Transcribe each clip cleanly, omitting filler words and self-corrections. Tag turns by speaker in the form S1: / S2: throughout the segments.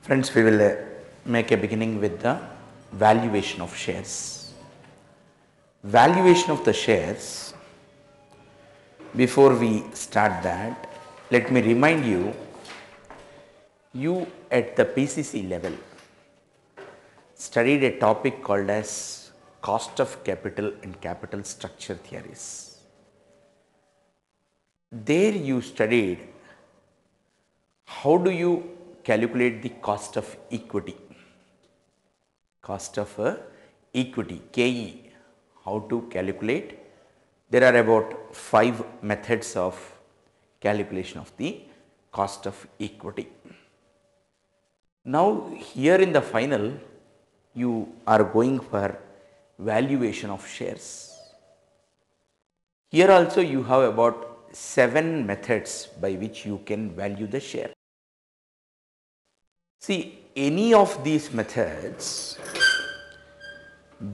S1: Friends, we will make a beginning with the valuation of shares. Valuation of the shares. Before we start that, let me remind you, you at the PCC level studied a topic called as cost of capital and capital structure theories. There you studied how do you calculate the cost of equity, KE, how to calculate. There are about 5 methods of calculation of the cost of equity. Now here in the final you are going for valuation of shares. Here also you have about 7 methods by which you can value the share. See, any of these methods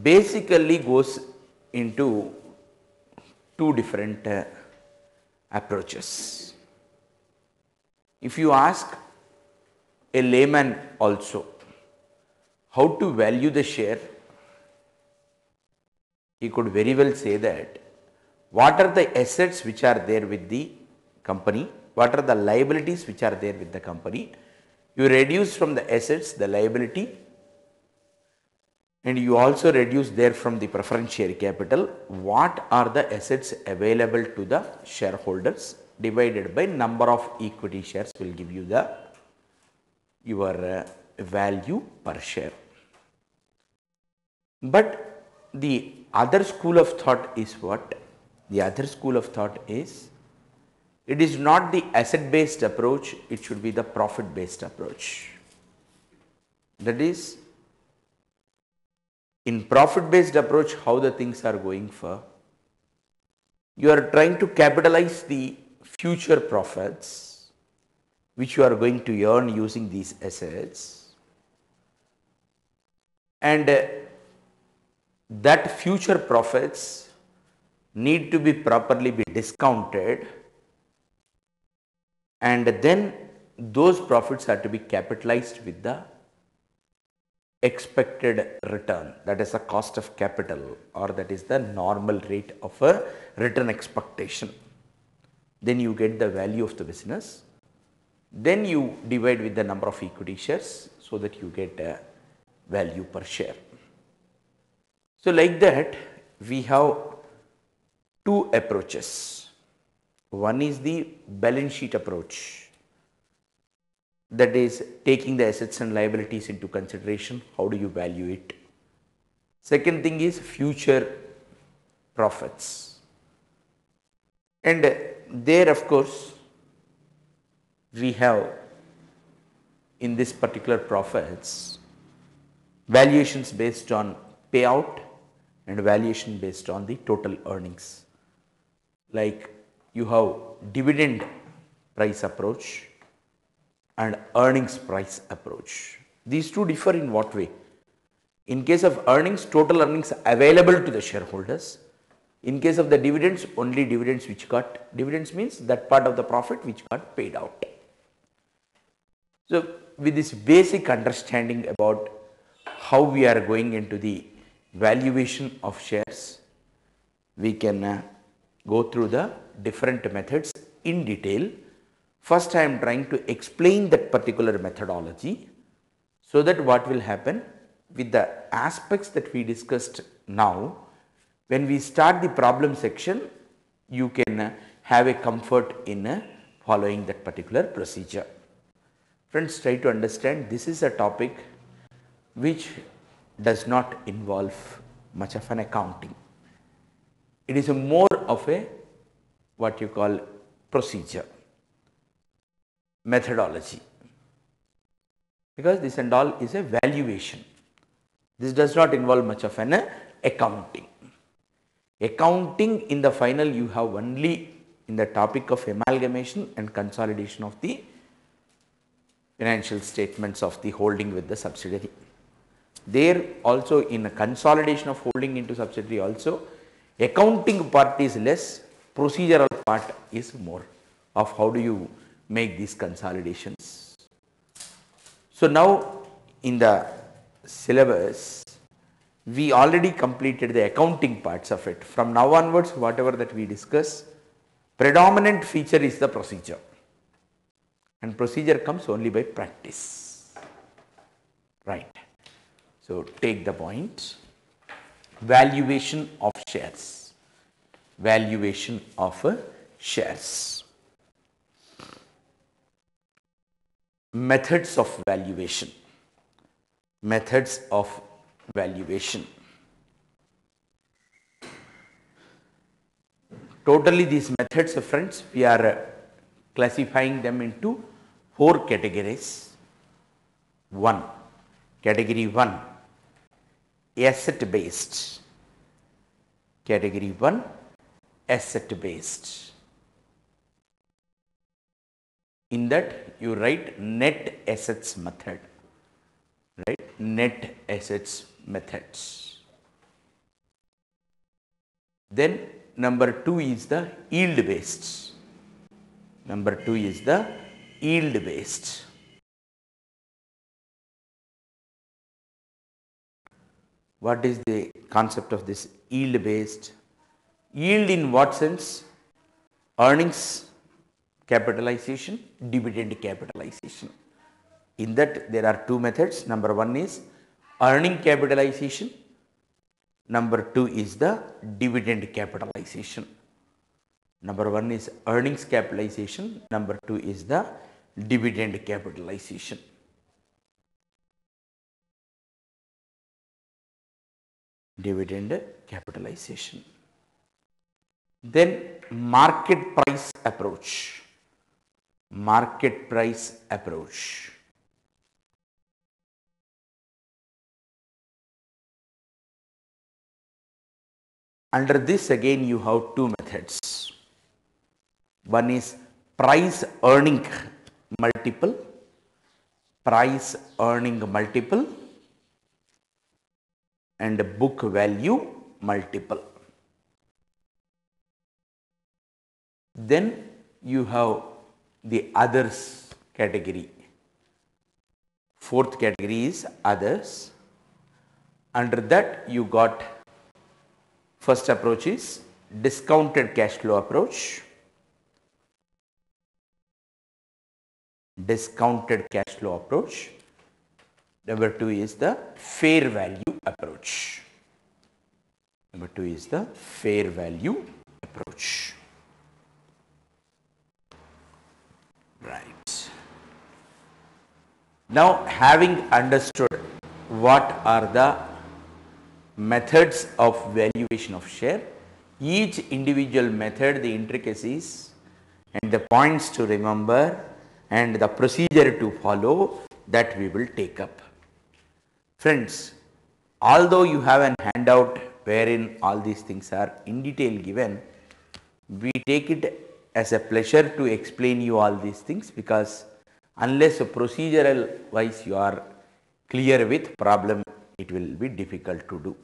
S1: basically goes into 2 different approaches. If you ask a layman also how to value the share, he could very well say that what are the assets which are there with the company, what are the liabilities which are there with the company. You reduce from the assets the liability, and you also reduce there from the preference share capital what are the assets available to the shareholders divided by number of equity shares will give you the your value per share. But the other school of thought is what? The other school of thought is it is not the asset based approach, it should be the profit based approach. That is, in profit based approach, how the things are going for, you are trying to capitalize the future profits which you are going to earn using these assets, and that future profits need to be properly discounted, and then those profits are to be capitalized with the expected return, that is the cost of capital, or that is the normal rate of a return expectation. Then you get the value of the business, then you divide with the number of equity shares so that you get a value per share. So like that we have 2 approaches. One is the balance sheet approach, that is taking the assets and liabilities into consideration, how do you value it. Second thing is future profits, and there of course we have in this particular profits valuations based on payout and valuation based on the total earnings. Like you have dividend price approach and earnings price approach. These 2 differ in what way? In case of earnings, total earnings available to the shareholders. In case of the dividends, only dividends which got, dividends means that part of the profit which got paid out. So with this basic understanding about how we are going into the valuation of shares, we can go through the different methods in detail. First I am trying to explain that particular methodology, so that what will happen with the aspects that we discussed now, when we start the problem section you can have a comfort in following that particular procedure. Friends, try to understand this is a topic which does not involve much of an accounting. It is a more of a what you call procedure, methodology, because this and all is a valuation. This does not involve much of an accounting. Accounting in the final you have only in the topic of amalgamation and consolidation of the financial statements of the holding with the subsidiary. There also in a consolidation of holding into subsidiary also, accounting part is less, procedural part is more of how do you make these consolidations. So now in the syllabus, we already completed the accounting parts of it. From now onwards, whatever that we discuss, predominant feature is the procedure, and procedure comes only by practice, right? So take the point, valuation of shares, valuation of shares, methods of valuation, methods of valuation. Totally these methods, friends, we are classifying them into 4 categories. Category 1, asset based. Category 1, asset based. In that you write net assets method, right? Net assets methods. Then number 2 is the yield based. Number 2 is the yield based. What is the concept of this yield based? Yield in what sense? Earnings capitalization, dividend capitalization. In that there are 2 methods. Number 1 is earning capitalization. Number 2 is the dividend capitalization. Number 1 is earnings capitalization. Number 2 is the dividend capitalization. Dividend capitalization. Then market price approach. Market price approach. Under this again you have 2 methods. One is price earning multiple, price earning multiple, and book value multiple. Then you have the others category. 4th category is others. Under that you got, first approach is discounted cash flow approach. Discounted cash flow approach. Number 2 is the fair value approach. Number 2 is the fair value approach. Right. Now, having understood what are the methods of valuation of share, each individual method, the intricacies and the points to remember and the procedure to follow, that we will take up. Friends, although you have an handout wherein all these things are in detail given, we take it as a pleasure to explain you all these things, because unless procedural wise you are clear with problem, it will be difficult to do.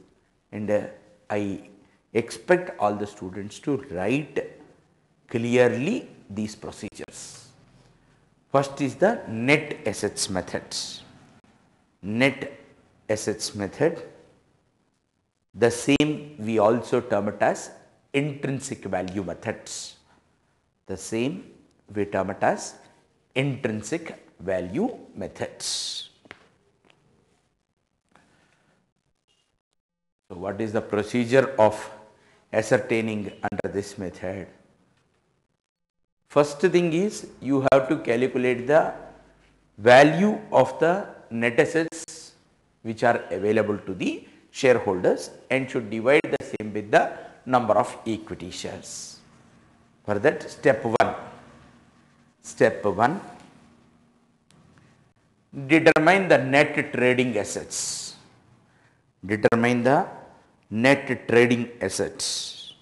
S1: And I expect all the students to write clearly these procedures. First is the net assets methods. Net assets method. The same we also term it as intrinsic value methods. The same we term it as intrinsic value methods. So, what is the procedure of ascertaining under this method? First thing is, you have to calculate the value of the net assets which are available to the shareholders and should divide the same with the number of equity shares. For that, step 1, determine the net trading assets. Determine the net trading assets.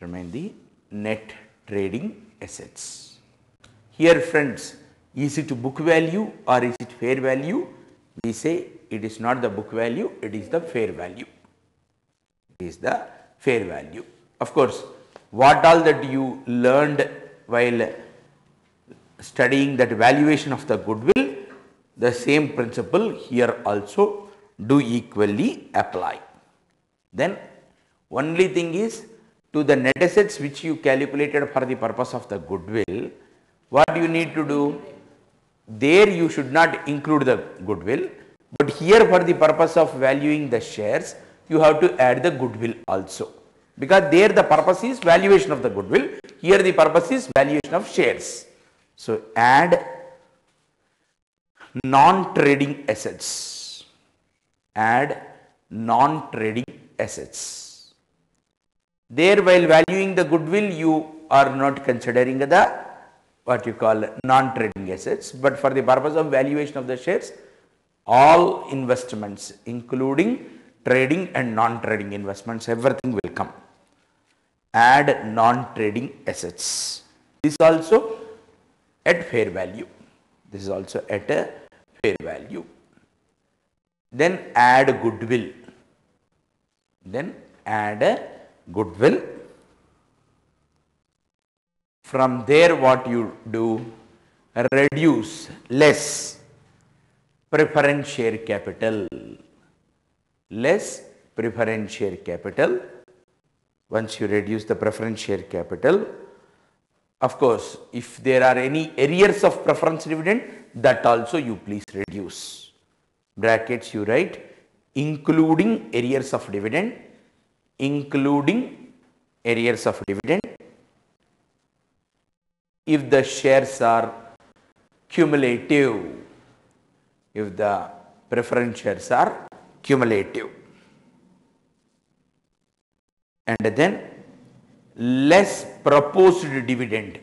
S1: Determine the net trading assets. Here, friends, is it book value or is it fair value? We say it is not the book value, it is the fair value. It is the fair value. Of course, what all that you learned while studying that valuation of the goodwill, the same principle here also do equally apply. Then only thing is, to the net assets which you calculated for the purpose of the goodwill, what you need to do? There you should not include the goodwill, but here for the purpose of valuing the shares, you have to add the goodwill also, because there the purpose is valuation of the goodwill, here the purpose is valuation of shares. So add non-trading assets, add non-trading assets. There, while valuing the goodwill, you are not considering the what you call non-trading assets, but for the purpose of valuation of the shares, all investments including trading and non-trading investments, everything will come. Add non-trading assets. This also at fair value. This is also at a fair value. Then add goodwill. Then add a goodwill. From there what you do? Reduce less preference share capital. Less preference share capital. Once you reduce the preference share capital, of course, if there are any arrears of preference dividend, that also you please reduce. Brackets you write, including arrears of dividend, including arrears of dividend, if the shares are cumulative, if the preference shares are cumulative. And then less proposed dividend,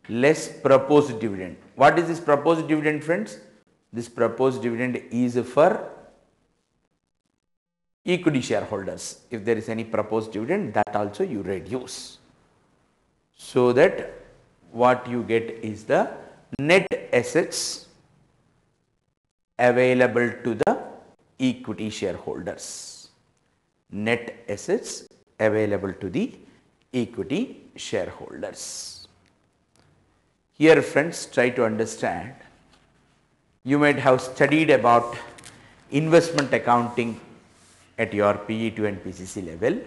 S1: less proposed dividend. What is this proposed dividend, friends? This proposed dividend is for equity shareholders. If there is any proposed dividend, that also you reduce, so that what you get is the net assets available to the equity shareholders. Net assets available to the equity shareholders. Here, friends, try to understand. You might have studied about investment accounting at your PE2 and PCC level.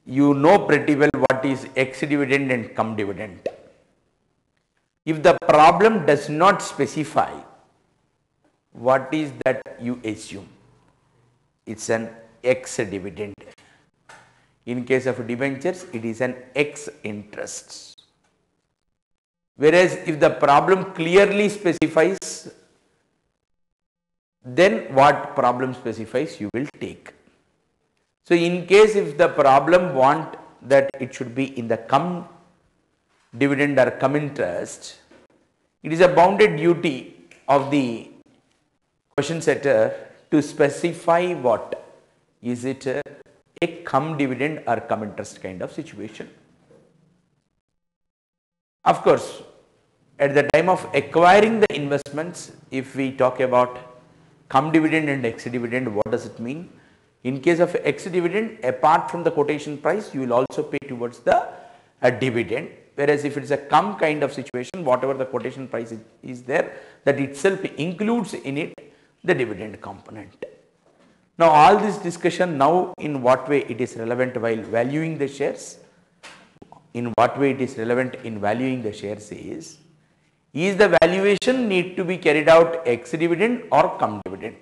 S1: You know pretty well what is ex-dividend and cum dividend. If the problem does not specify what is that, you assume it's an ex-dividend. In case of debentures, it is an ex-interest. Whereas if the problem clearly specifies, then what problem specifies you will take. So in case if the problem want that it should be in the cum dividend or cum interest, it is a bounded duty of the question setter to specify what is it, a cum dividend or cum interest kind of situation. Of course, at the time of acquiring the investments, if we talk about cum dividend and ex dividend, what does it mean? In case of ex dividend, apart from the quotation price, you will also pay towards the dividend. Whereas if it is a cum kind of situation, whatever the quotation price is there, that itself includes in it the dividend component. Now all this discussion, now in what way it is relevant while valuing the shares? In what way it is relevant in valuing the shares is the valuation need to be carried out ex dividend or cum dividend?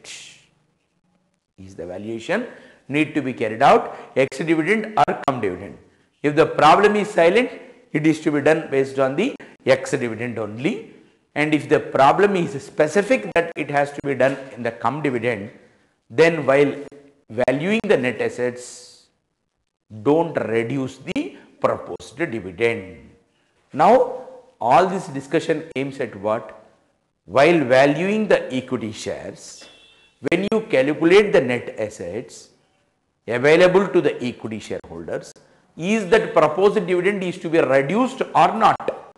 S1: Is the valuation need to be carried out ex dividend or cum dividend? If the problem is silent, it is to be done based on the ex dividend only, and if the problem is specific that it has to be done in the cum dividend, then while valuing the net assets, don't reduce the proposed dividend. Now all this discussion aims at what? While valuing the equity shares, when you calculate the net assets available to the equity shareholders, is that proposed dividend is to be reduced or not?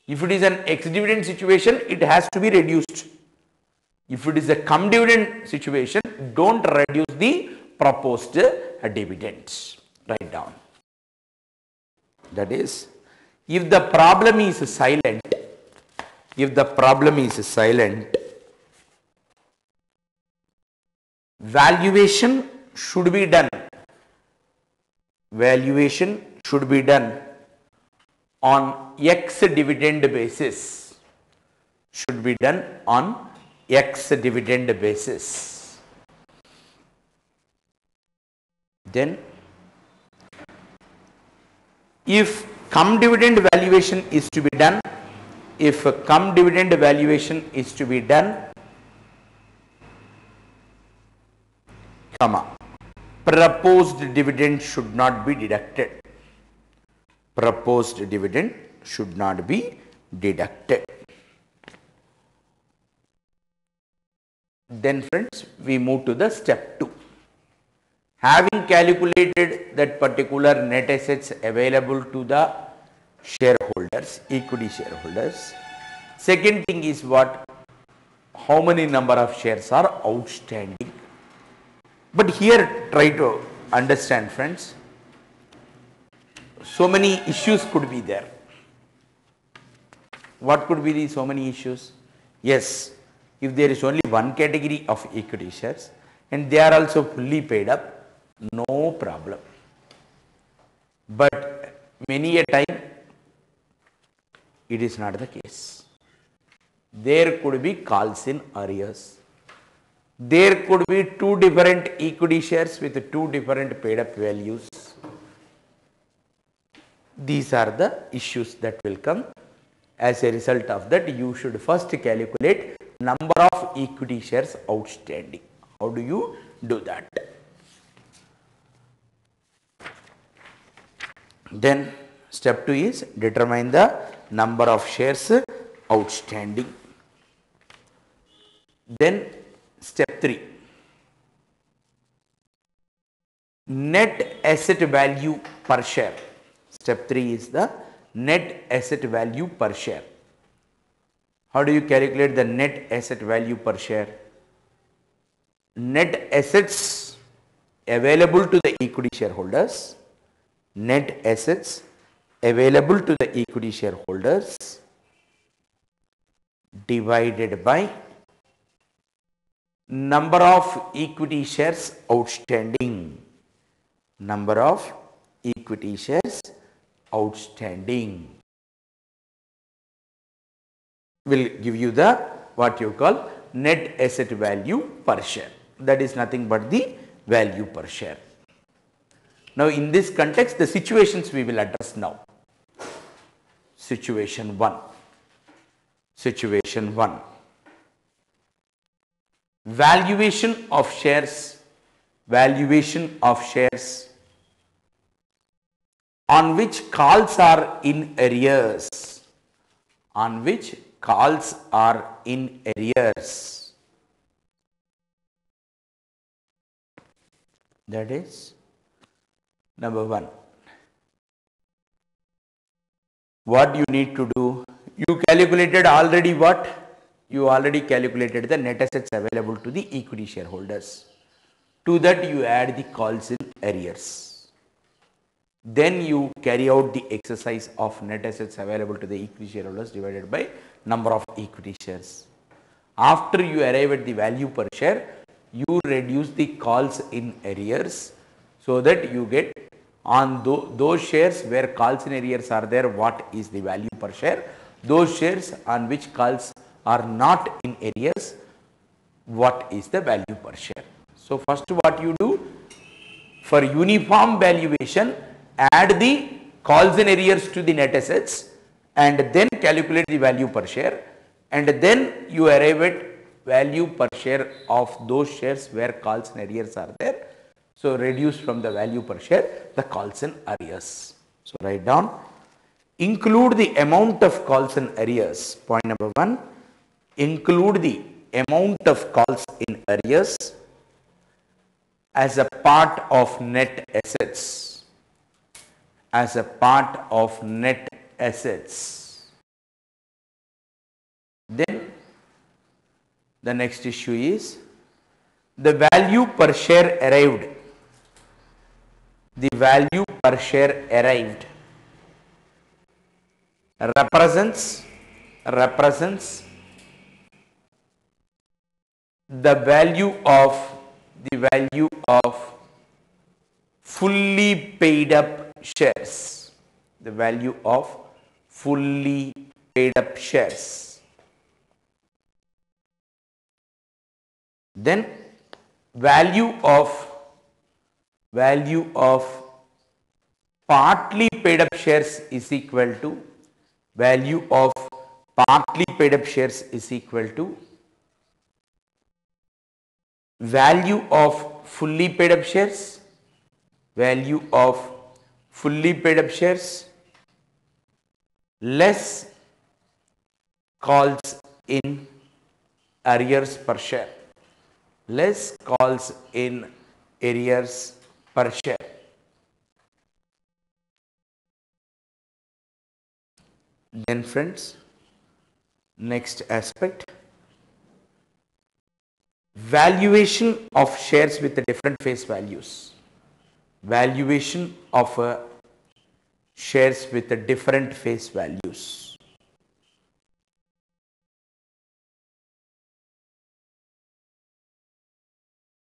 S1: If it is an ex dividend situation, it has to be reduced. If it is a cum dividend situation, don't reduce the proposed dividends. Write down. That is, if the problem is silent, if the problem is silent, valuation should be done. Valuation should be done on X dividend basis. Should be done on X dividend basis. Then, if cum dividend valuation is to be done, comma, proposed dividend should not be deducted. Proposed dividend should not be deducted. Then friends, we move to the step 2. Having calculated that particular net assets available to the shareholders, equity shareholders, second thing is what? How many number of shares are outstanding? But here try to understand, friends, so many issues could be there. What could be the so many issues? Yes, if there is only one category of equity shares and they are also fully paid up, no problem. But many a time it is not the case. There could be calls in arrears. There could be two different equity shares with two different paid up values. These are the issues that will come. As a result of that, you should first calculate number of equity shares outstanding. How do you do that? Then step 2 is determine the number of shares outstanding. Then step 3, net asset value per share. Step 3 is the net asset value per share. How do you calculate the net asset value per share? Net assets available to the equity shareholders, net assets available to the equity shareholders divided by number of equity shares outstanding. Number of equity shares outstanding will give you the what you call net asset value per share. That is nothing but the value per share. Now in this context, the situations we will address now. Situation 1. Situation 1. Valuation of shares. Valuation of shares on which calls are in arrears. On which calls are in arrears. That is number 1. What you need to do? You calculated already what? You already calculated the net assets available to the equity shareholders. To that you add the calls in arrears. Then you carry out the exercise of net assets available to the equity shareholders divided by number of equity shares. After you arrive at the value per share, you reduce the calls in arrears so that you get on those shares where calls in arrears are there, what is the value per share. Those shares on which calls are not in arrears, what is the value per share. So first what you do, for uniform valuation, add the calls in arrears to the net assets and then calculate the value per share, and then you arrive at value per share of those shares where calls in arrears are there. So reduce from the value per share the calls in arrears. So write down, include the amount of calls in arrears. Point number 1, include the amount of calls in arrears as a part of net assets. As a part of net assets. Then the next issue is the value per share arrived. The value per share arrived represents represents the value of fully paid up shares, the value of fully paid up shares. Then value of partly paid up shares is equal to value of partly paid up shares is equal to value of fully paid up shares, value of fully paid up shares less calls in arrears per share, less calls in arrears per share. Then friends, next aspect, valuation of shares with the different face values. Valuation of shares with the different face values.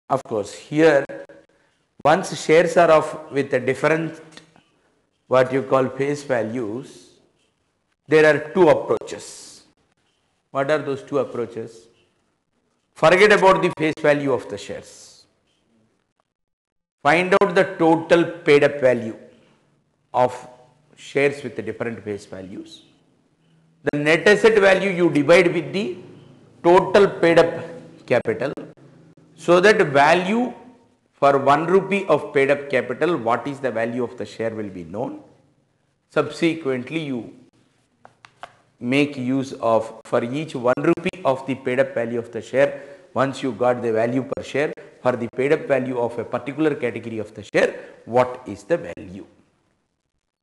S1: Of course, here once shares are of with a different what you call face values, there are two approaches. What are those two approaches? Forget about the face value of the shares. Find out the total paid up value of shares with the different face values. The net asset value you divide with the total paid up capital, so that value for 1 rupee of paid up capital, what is the value of the share will be known. Subsequently, you make use of, for each 1 rupee of the paid up value of the share, once you got the value per share, for the paid up value of a particular category of the share, what is the value?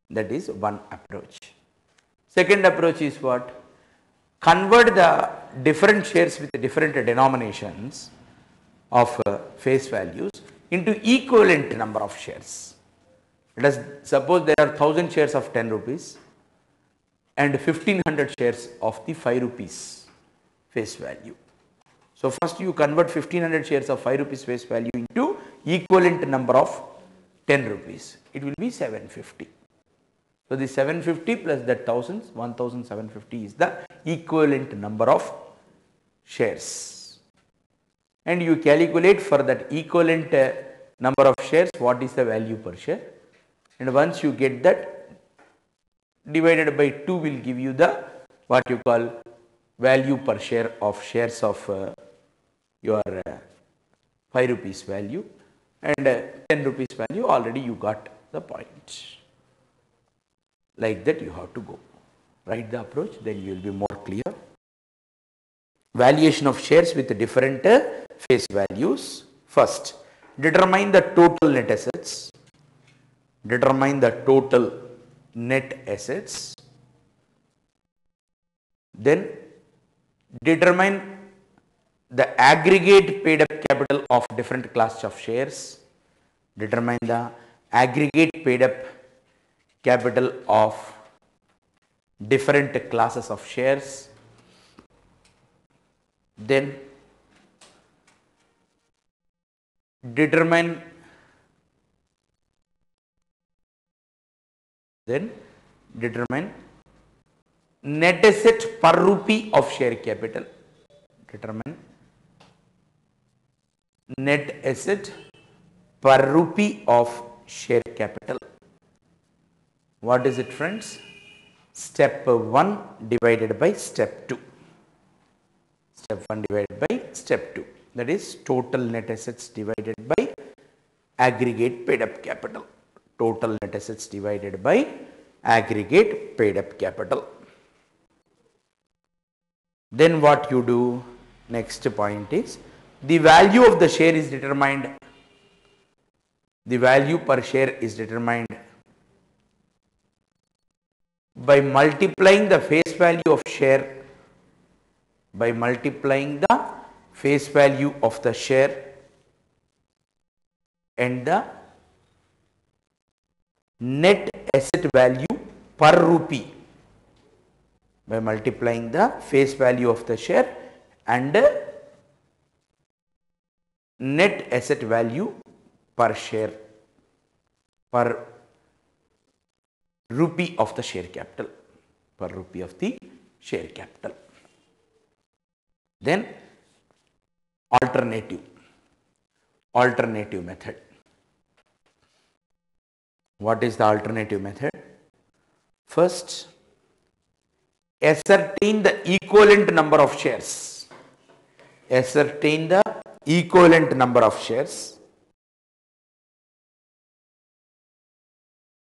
S1: That is one approach. Second approach is what? Convert the different shares with different denominations of face values into equivalent number of shares. Let us suppose there are 1000 shares of 10 rupees and 1500 shares of the 5 rupees face value. So first you convert 1500 shares of 5 rupees face value into equivalent number of 10 rupees. It will be 750. So the 750 plus that 1750 is the equivalent number of shares. And you calculate for that equivalent number of shares what is the value per share. And once you get that, divided by 2 will give you the what you call value per share of shares of your 5 rupees value, and 10 rupees value, already you got the point. Like that you have to go. Write the approach, then you will be more clear. Valuation of shares with different face values. First, determine the total net assets. Determine the total net assets. Then determine the aggregate paid up capital of different classes of shares. Determine the aggregate paid up capital of different classes of shares. Then determine net asset per rupee of share capital. Determine net asset per rupee of share capital. What is it, friends? Step 1 divided by step 2. Step 1 divided by step 2. That is total net assets divided by aggregate paid up capital. Total net assets divided by aggregate paid up capital. Then what you do? Next point is the value of the share is determined. The value per share is determined by multiplying the face value of share, by multiplying the face value of the share and the net asset value per rupee. by multiplying the face value of the share and net asset value per share per rupee of the share capital, per rupee of the share capital. Then alternative method. What is the alternative method? First, ascertain the equivalent number of shares. Ascertain the equivalent number of shares.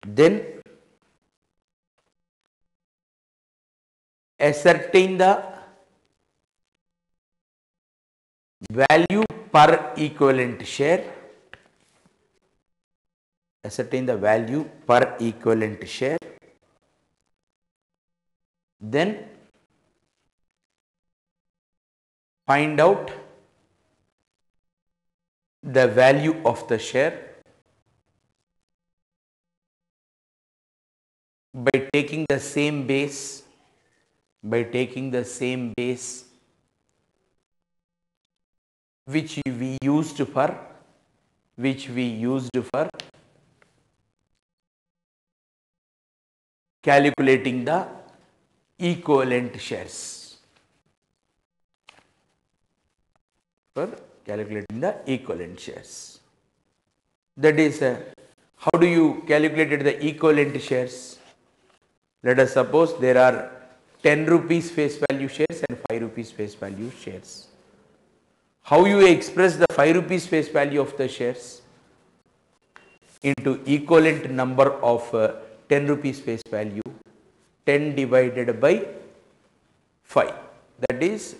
S1: Then ascertain the value per equivalent share. Ascertain the value per equivalent share. Then find out the value of the share by taking the same base, which we used for calculating the equivalent shares. That is, how do you calculate the equivalent shares? Let us suppose there are 10 rupees face value shares and 5 rupees face value shares. How you express the 5 rupees face value of the shares? Into equivalent number of 10 rupees face value, 10 divided by 5. That is,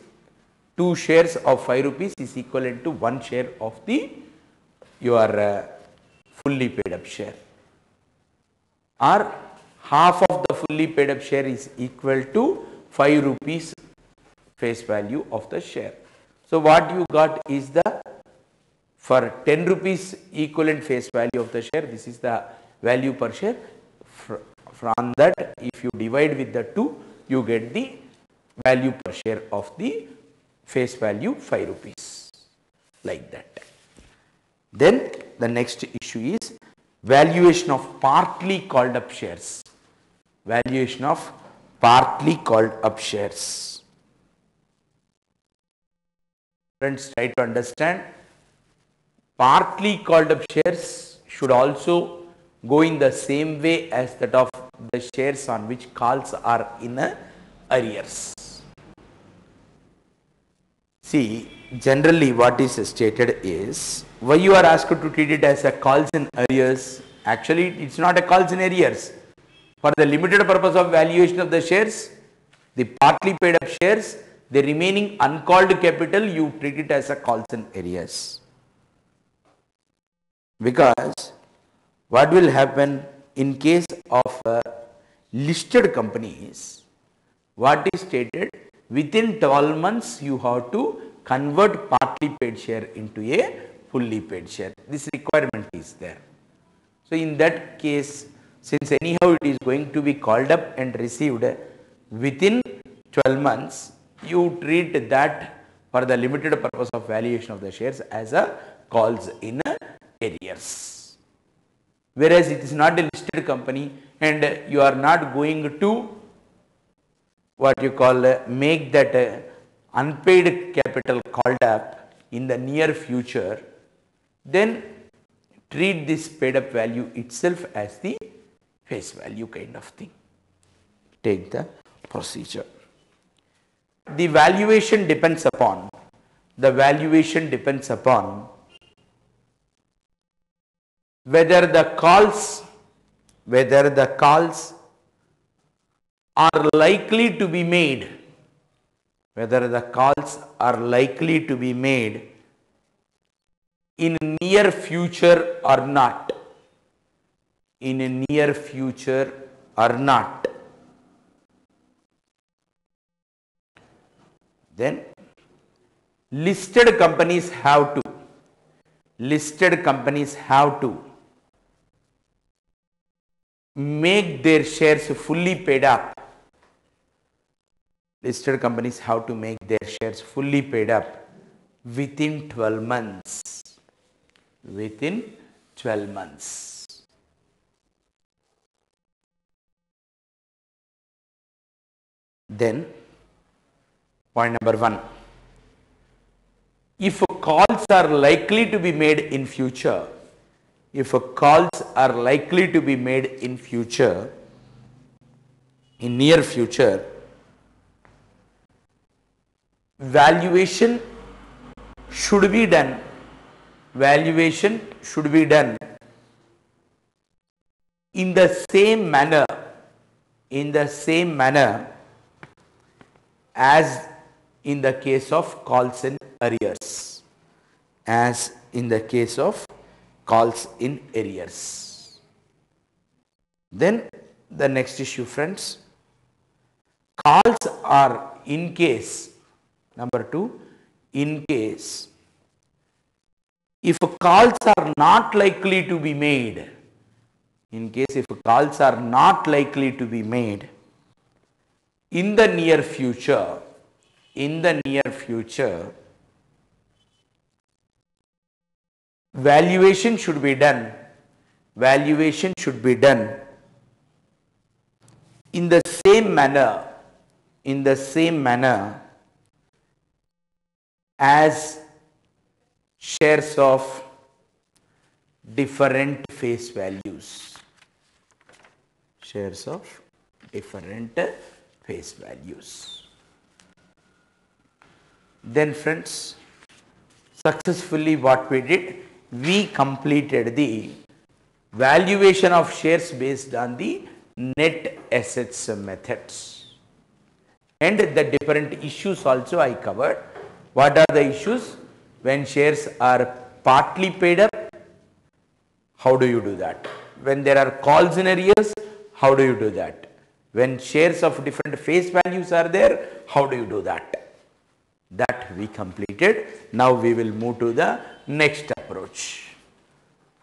S1: 2 shares of 5 rupees is equivalent to 1 share of your fully paid up share, or half of the fully paid up share is equal to 5 rupees face value of the share. So what you got is for 10 rupees equivalent face value of the share, this is the value per share. From that, if you divide with the 2, you get the value per share of the face value 5 rupees, like that. Then the next issue is valuation of partly called up shares. Valuation of partly called up shares. Friends, try to understand. Partly called up shares should also go in the same way as that of the shares on which calls are in arrears. See, generally what is stated is, why you are asked to treat it as a calls in arrears? Actually, it's not a calls in arrears. For the limited purpose of valuation of the shares, the partly paid up shares, the remaining uncalled capital, you treat it as a calls in arrears. Because what will happen in case of listed companies, what is stated, within 12 months you have to convert partly paid share into a fully paid share. This requirement is there. So in that case, since anyhow it is going to be called up and received within 12 months, you treat that for the limited purpose of valuation of the shares as a calls in arrears. Whereas it is not a listed company and you are not going to what you call make that unpaid capital called up in the near future, then treat this paid up value itself as the face value kind of thing. Take the procedure. The valuation depends upon whether the calls are likely to be made, in near future or not. Then listed companies have to make their shares fully paid up listed companies have to make their shares fully paid up within 12 months. Within 12 months. Then, point number 1. If calls are likely to be made in future, if calls are likely to be made in future, in near future, valuation should be done. Valuation should be done in the same manner, as in the case of calls in arrears, as in the case of calls in arrears. Then the next issue, friends, calls are in case, number 2, in case if calls are not likely to be made, in case if calls are not likely to be made in the near future, valuation should be done, in the same manner, as shares of different face values, Then friends, successfully what we did, we completed the valuation of shares based on the net assets methods. And the different issues also I covered. What are the issues? When shares are partly paid up, how do you do that? When there are calls in arrears, how do you do that? When shares of different face values are there, how do you do that? That we completed. Now we will move to the next approach.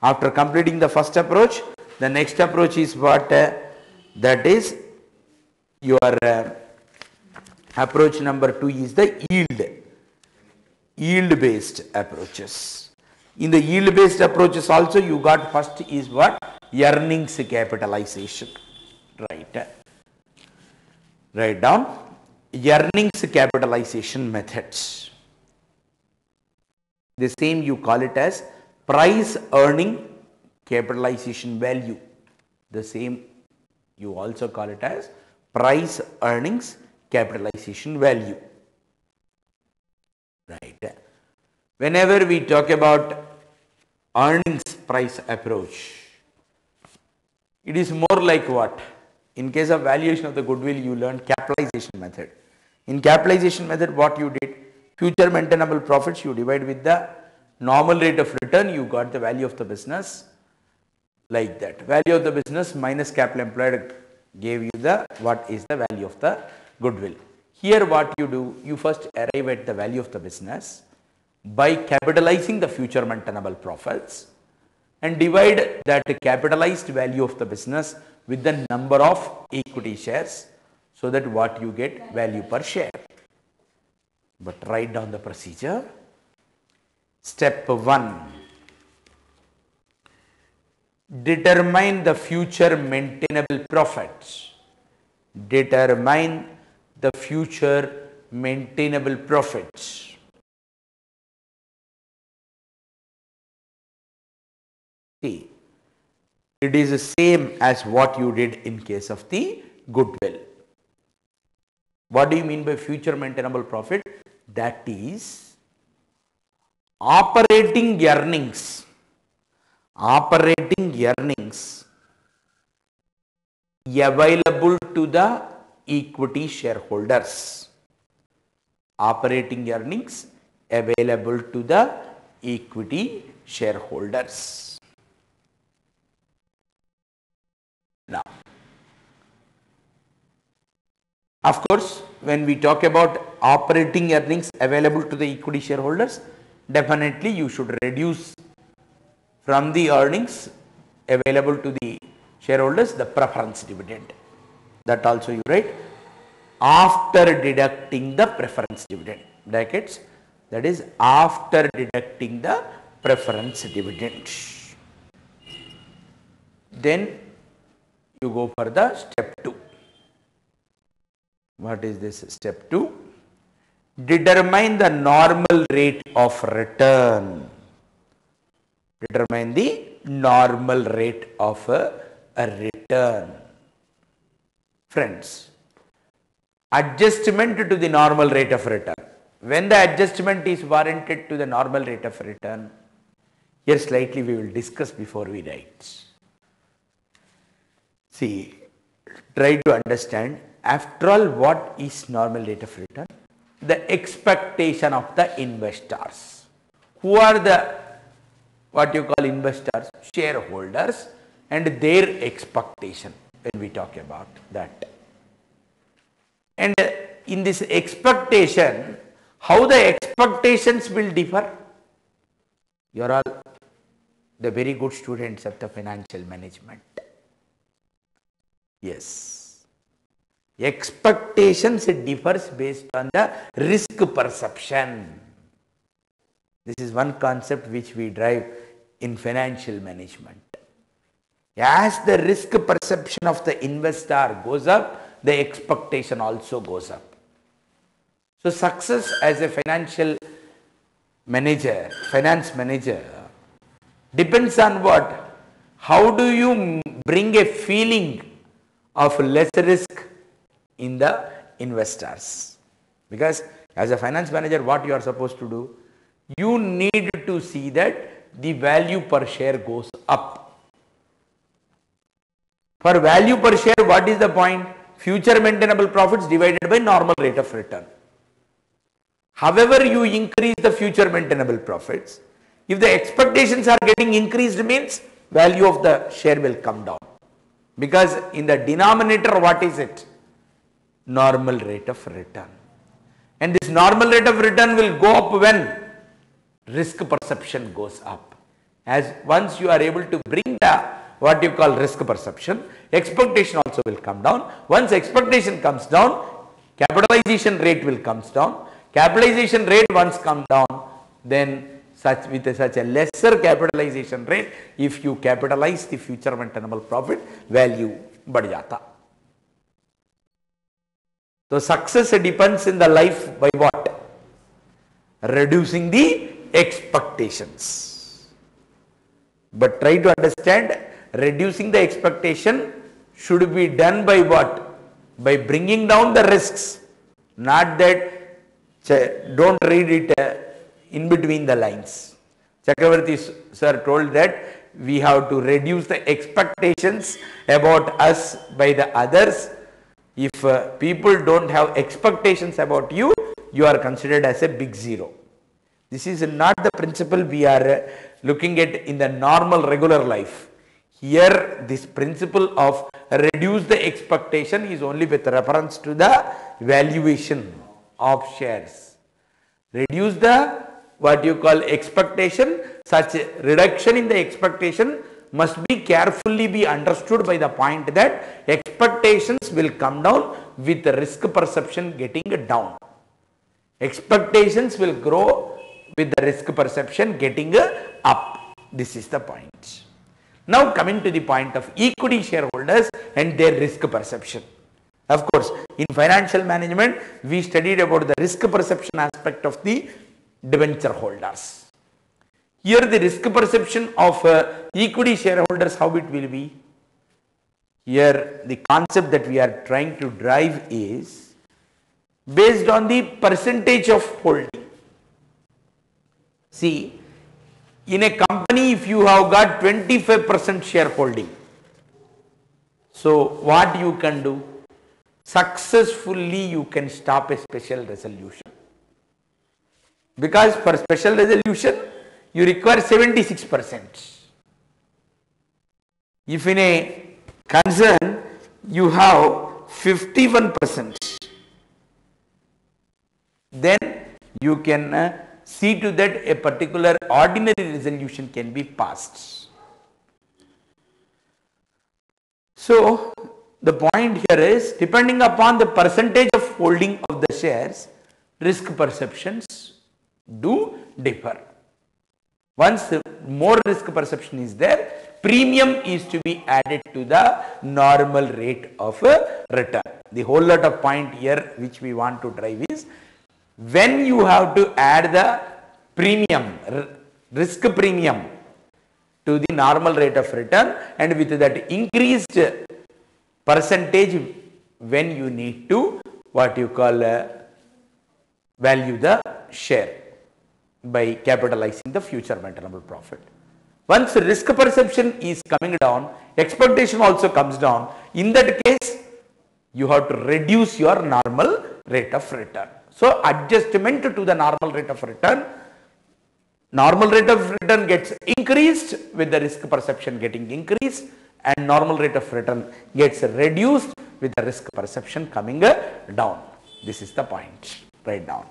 S1: After completing the first approach, the next approach is what? That is your approach number 2 is the yield based approaches. In the yield based approaches also you got first is what? Earnings capitalization. Write down earnings capitalization methods. The same you call it as price earning capitalization value. The same you also call it as price earnings capitalization value. Whenever we talk about earnings price approach, it is more like what? In case of valuation of the goodwill, you learn capitalization method. In capitalization method, what you did? Future maintainable profits you divide with the normal rate of return, you got the value of the business like that. Value of the business minus capital employed gave you the what is the value of the goodwill. Here what you do? You first arrive at the value of the business by capitalizing the future maintainable profits and divide that capitalized value of the business with the number of equity shares, so that what you get? Value per share. But write down the procedure. Step 1, determine the future maintainable profits. Determine the future maintainable profits. See, it is the same as what you did in case of the goodwill. What do you mean by future maintainable profit? That is operating earnings. Operating earnings available to the equity shareholders. Operating earnings available to the equity shareholders. Now, of course, when we talk about operating earnings available to the equity shareholders, definitely you should reduce from the earnings available to the shareholders the preference dividend. That also you write. after deducting the preference dividend, brackets, that is after deducting the preference dividend. Then you go for the step 2. What is this step 2? Determine the normal rate of return. Determine the normal rate of a return. Friends, adjustment to the normal rate of return. When the adjustment is warranted to the normal rate of return, here slightly we will discuss before we write. See, try to understand, after all, what is normal rate of return? The expectation of the investors. Who are the, what you call investors? Shareholders, and their expectation when we talk about that. And in this expectation, how the expectations will differ? You are all the very good students of the financial management. Yes. Expectations differs based on the risk perception. This is one concept which we drive in financial management. As the risk perception of the investor goes up, the expectation also goes up. So success as a financial manager, finance manager, depends on what? How do you bring a feeling of less risk in the investors? Because as a finance manager, what you are supposed to do? You need to see that the value per share goes up. For value per share, what is the point? Future maintainable profits divided by normal rate of return. However you increase the future maintainable profits, if the expectations are getting increased, means value of the share will come down. Because in the denominator, what is it? Normal rate of return. And this normal rate of return will go up when risk perception goes up. As once you are able to bring the what you call risk perception, expectation also will come down. Once expectation comes down, capitalization rate will comes down. Capitalization rate once come down, then with such a lesser capitalization rate, if you capitalize the future maintainable profit, value बढ़ जाता. So success depends in the life by what? Reducing the expectations. But try to understand, reducing the expectation should be done by what? By bringing down the risks. Not that, don't read it in between the lines. Chakravarti sir told that we have to reduce the expectations about us by the others. If people don't have expectations about you, you are considered as a big zero. This is not the principle we are looking at in the normal regular life. Here this principle of reduce the expectation is only with reference to the valuation of shares. Reduce the what you call expectation. Such reduction in the expectation must be carefully be understood by the point that expectations will come down with the risk perception getting down. Expectations will grow with the risk perception getting up. This is the point. Now coming to the point of equity shareholders and their risk perception. Of course, in financial management, we studied about the risk perception aspect of the debenture holders. Here the risk perception of equity shareholders, how it will be? Here the concept that we are trying to drive is based on the percentage of holding. See, in a company, if you have got 25% shareholding, so what you can do? Successfully you can stop a special resolution. Because for special resolution, you require 76%. If in a concern, you have 51%, then you can see to that a particular ordinary resolution can be passed. So, the point here is, depending upon the percentage of holding of the shares, risk perceptions do differ. Once more risk perception is there, premium is to be added to the normal rate of return. The whole lot of point here which we want to drive is, when you have to add the premium, risk premium to the normal rate of return, and with that increased percentage, when you need to what you call value the share by capitalizing the future maintainable profit. Once risk perception is coming down, expectation also comes down. In that case, you have to reduce your normal rate of return. So, adjustment to the normal rate of return gets increased with the risk perception getting increased, and normal rate of return gets reduced with the risk perception coming down. This is the point. Write down.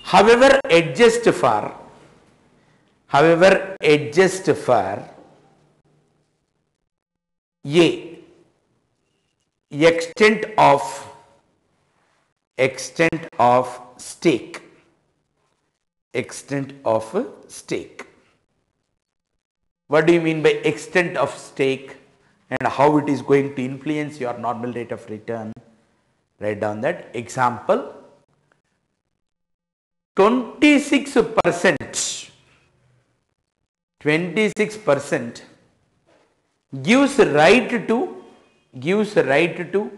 S1: However, adjust for A, extent of stake. What do you mean by extent of stake, and how it is going to influence your normal rate of return? Write down that example. 26% gives right to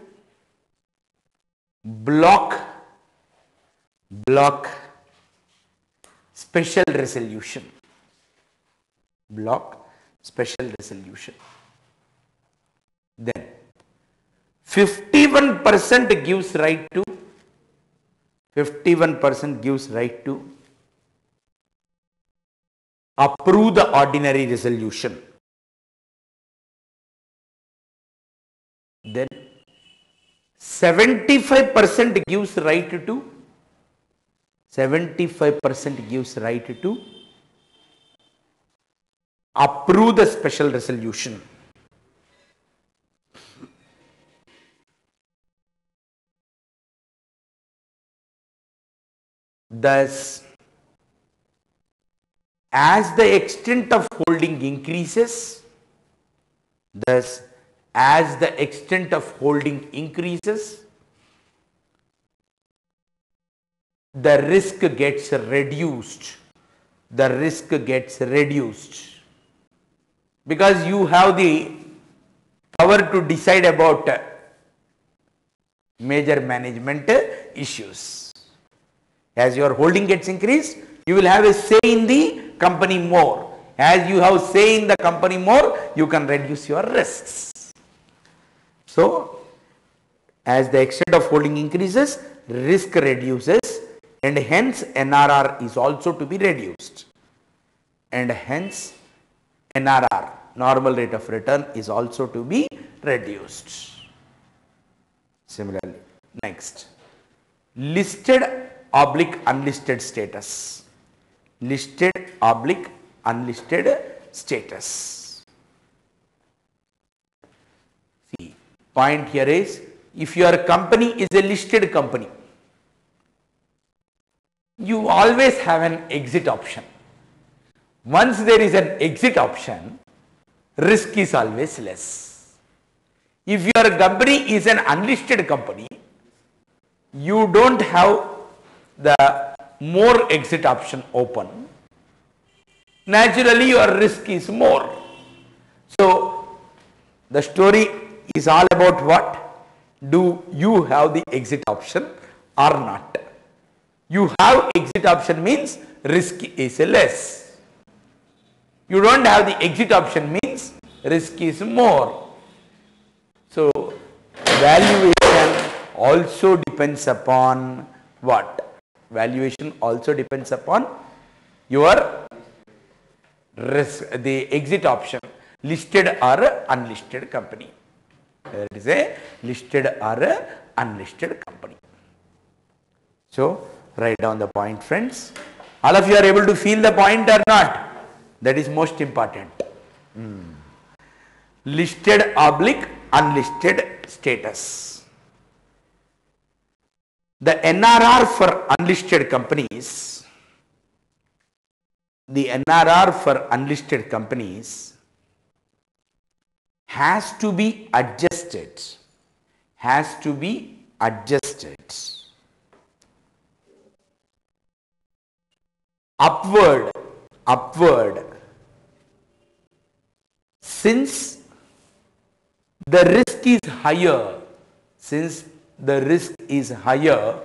S1: block special resolution. Then 51% gives right to approve the ordinary resolution. Then 75% gives right to approve the special resolution. Thus, as the extent of holding increases, the risk gets reduced. Because you have the power to decide about major management issues. As your holding gets increased, you will have a say in the company more. As you have say in the company more, you can reduce your risks. So, as the extent of holding increases, risk reduces, and hence NRR is also to be reduced. And hence NRR, normal rate of return, is also to be reduced. Similarly, next, listed/unlisted status. Listed/unlisted status. See, point here is, if your company is a listed company, you always have an exit option. Once there is an exit option, risk is always less. If your company is an unlisted company, you don't have the more exit option open. Naturally, your risk is more. So, the story is all about what? Do you have the exit option or not? You have exit option means risk is less. You don't have the exit option means risk is more. So, valuation also depends upon what? Valuation also depends upon your risk, the exit option, listed or unlisted company. It is a listed or a unlisted company. So, write down the point, friends. All of you are able to feel the point or not? That is most important. Listed/unlisted unlisted status. The NRR for unlisted companies, has to be adjusted, upward since the risk is higher,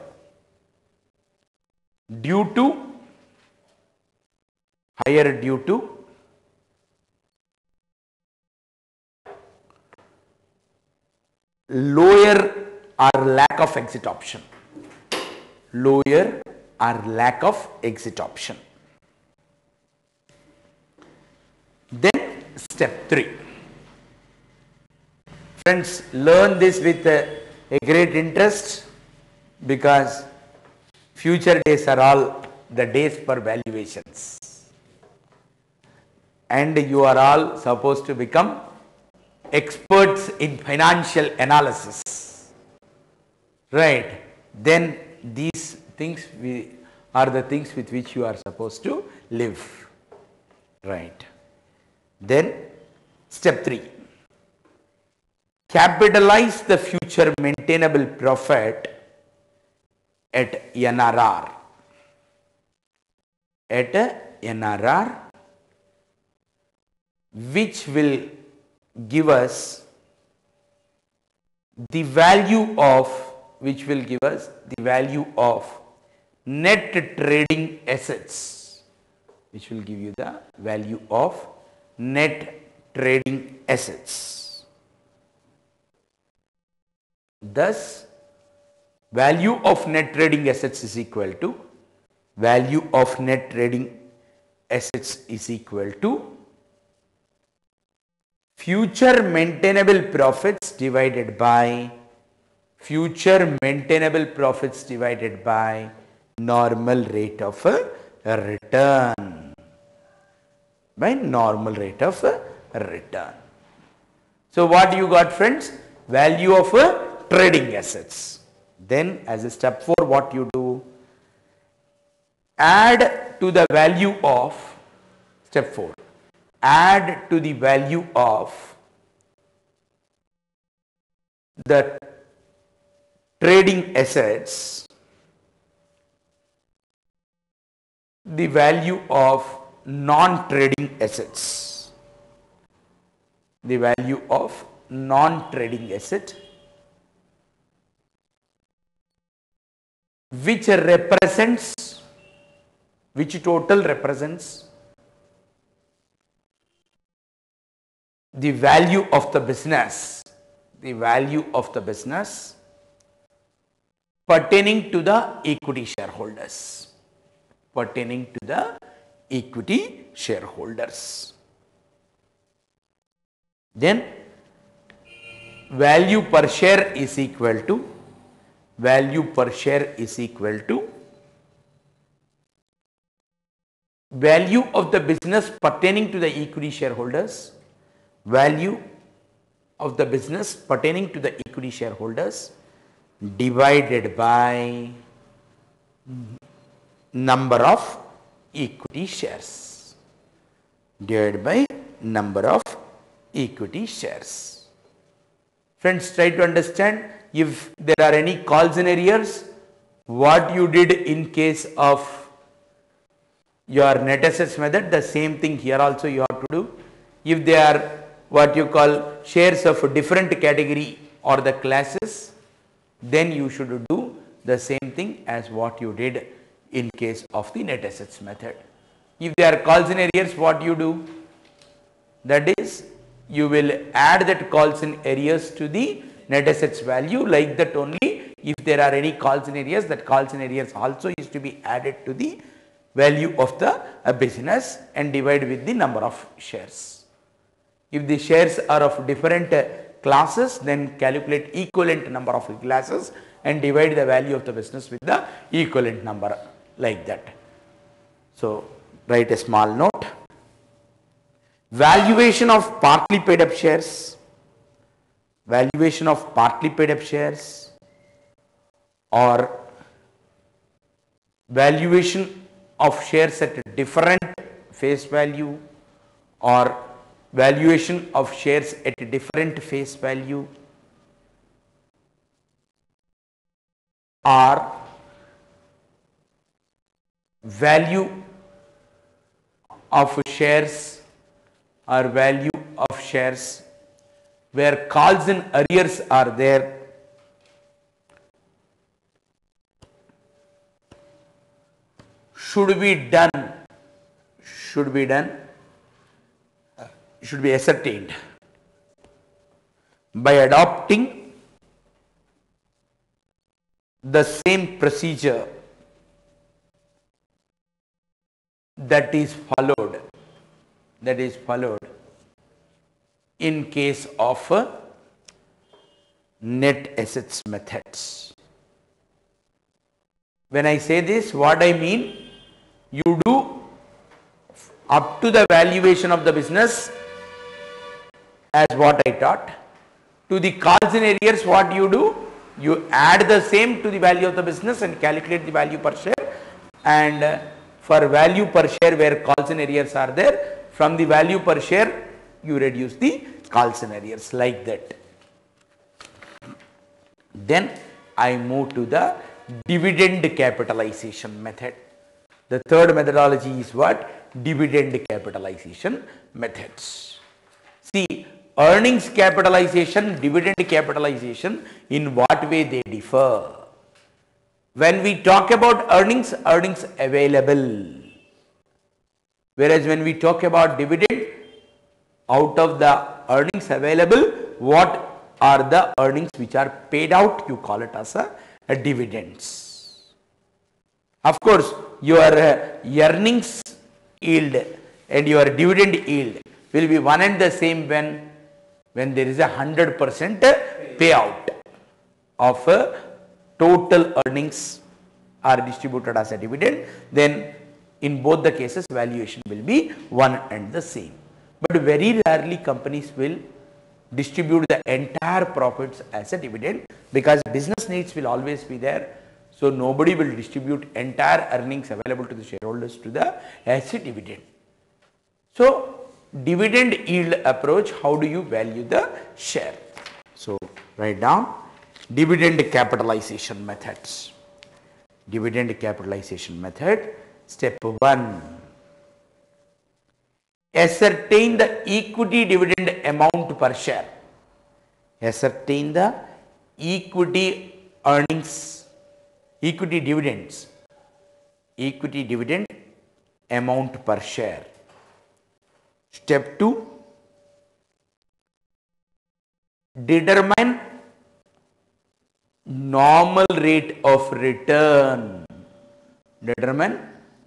S1: due to lower or lack of exit option. Then step 3. Friends, learn this with a great interest, because future days are all the days for valuations, and you are all supposed to become experts in financial analysis, right? Then these things are the things with which you are supposed to live, right? Then step 3, capitalize the future maintainable profit at NRR, which will give us the value of net trading assets, which will give you the value of net trading assets. Thus, value of net trading assets is equal to future maintainable profits divided by normal rate of return. So what you got, friends? Value of trading assets. Then as a step 4, what you do? Add to the value of step 4. Add to the value of the trading assets the value of non-trading assets. The value of non-trading asset, which total represents the value of the business, pertaining to the equity shareholders. Then value per share is equal to value of the business pertaining to the equity shareholders, divided by number of equity shares. Friends, try to understand if there are any calls in arrears, what you did in case of your net assets method, the same thing here also you have to do. If they are what you call shares of different category or the classes, then you should do the same thing as what you did in case of the net assets method. If there are calls in arrears, what you do? That is, you will add that calls in arrears to the net assets value. Like that only, if there are any calls in arrears, that calls in arrears also is to be added to the value of the business and divide with the number of shares. If the shares are of different classes, then calculate equivalent number of classes and divide the value of the business with the equivalent number, like that. So write a small note. Valuation of partly paid up shares. valuation of partly paid up shares, or valuation of shares at a different face value, or valuation of shares at a different face value, or value of shares or value of shares where calls in arrears are there, should be ascertained by adopting the same procedure that is followed in case of net assets methods. When I say this, what I mean, you do up to the valuation of the business as what I taught. To the calls in arrears, what you do? You add the same to the value of the business and calculate the value per share, and for value per share where calls in arrears are there, from the value per share you reduce the calls in arrears, like that. Then I move to the dividend capitalization method. The third methodology is what? Dividend capitalization methods. See, earnings capitalization, dividend capitalization, in what way they differ? When we talk about earnings available, whereas when we talk about dividend, out of the earnings available, what are the earnings which are paid out? You call it as a dividends. Of course, your earnings yield and your dividend yield will be one and the same when there is 100% payout of total earnings are distributed as a dividend. Then in both the cases valuation will be one and the same. But very rarely companies will distribute the entire profits as a dividend, because business needs will always be there. So nobody will distribute entire earnings available to the shareholders as a dividend. So dividend yield approach, how do you value the share? So write down dividend capitalization methods. Dividend capitalization method. Step 1. Ascertain the equity dividend amount per share. Ascertain the equity earnings, equity dividends, equity dividend amount per share. Step 2. Determine normal rate of return. Determine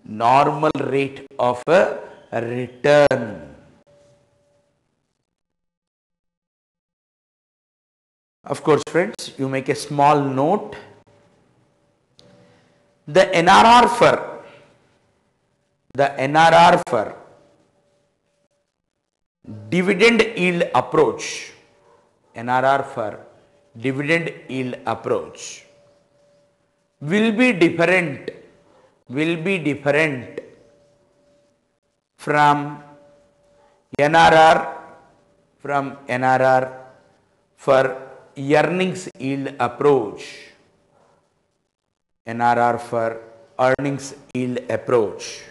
S1: normal rate of return. Of course, friends, you make a small note. The NRR for dividend yield approach, NRR for dividend yield approach will be different from NRR for earnings yield approach. NRR for earnings yield approach.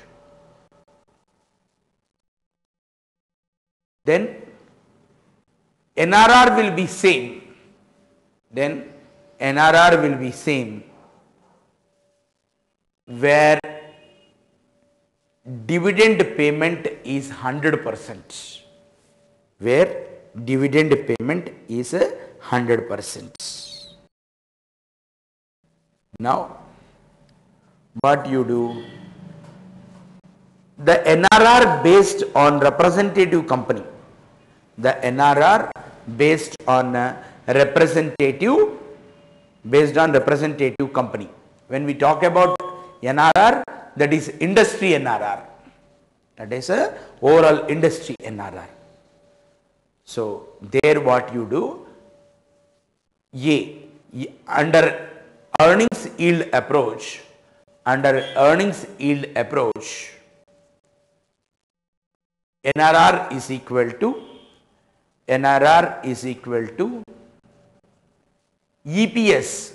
S1: Then NRR will be same. Then NRR will be same where dividend payment is 100%. Where dividend payment is 100%. Now, what you do? The NRR based on representative company. The NRR based on representative company. When we talk about NRR, that is industry NRR. That is a overall industry NRR. So there what you do, Under earnings yield approach, NRR is equal to EPS.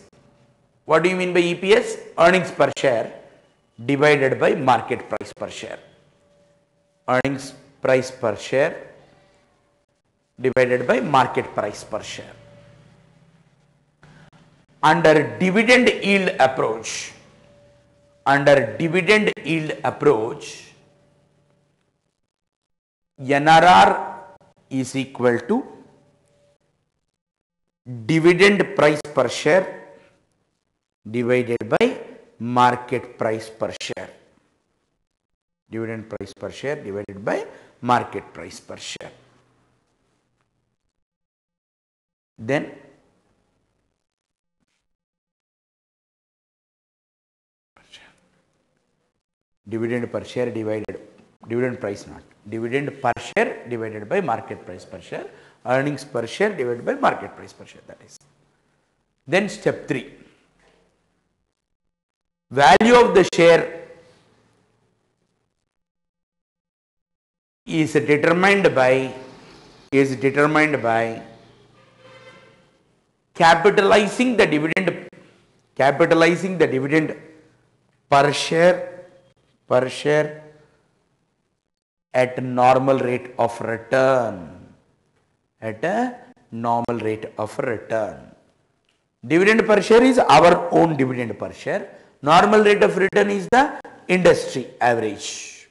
S1: What do you mean by EPS? Earnings per share divided by market price per share. Earnings price per share divided by market price per share. Under dividend yield approach, NRR is equal to dividend price per share divided by market price per share. Dividend price per share divided by market price per share. Then dividend per share divided, dividend price not, dividend per share divided by market price per share, earnings per share divided by market price per share, that is. Then step 3, value of the share is determined by capitalizing the dividend per share at normal rate of return. Dividend per share is our own dividend per share. Normal rate of return is the industry average.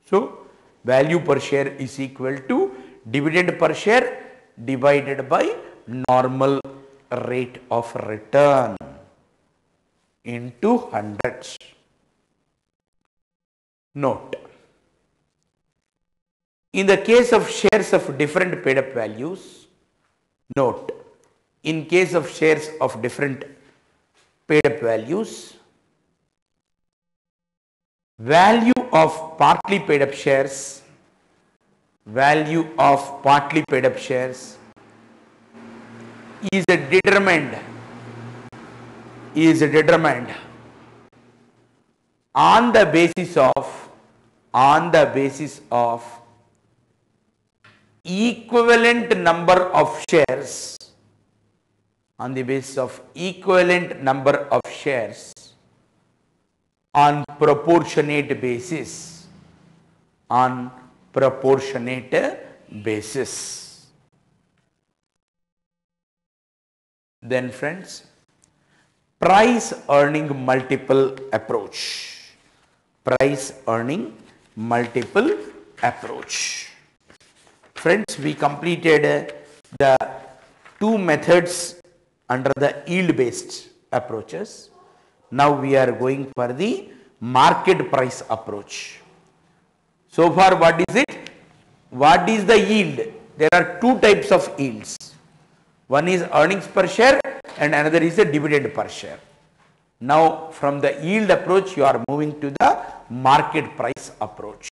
S1: So value per share is equal to dividend per share divided by normal rate of return into hundreds. Note, in the case of shares of different paid up values, in case of shares of different paid up values, value of partly paid up shares is determined on the basis of equivalent number of shares, on proportionate basis. Then friends, price earning multiple approach. Friends, we completed the 2 methods under the yield based approaches. Now we are going for the market price approach. So far, what is it? What is the yield? There are 2 types of yields. One is earnings per share and another is the dividend per share. Now from the yield approach you are moving to the market price approach.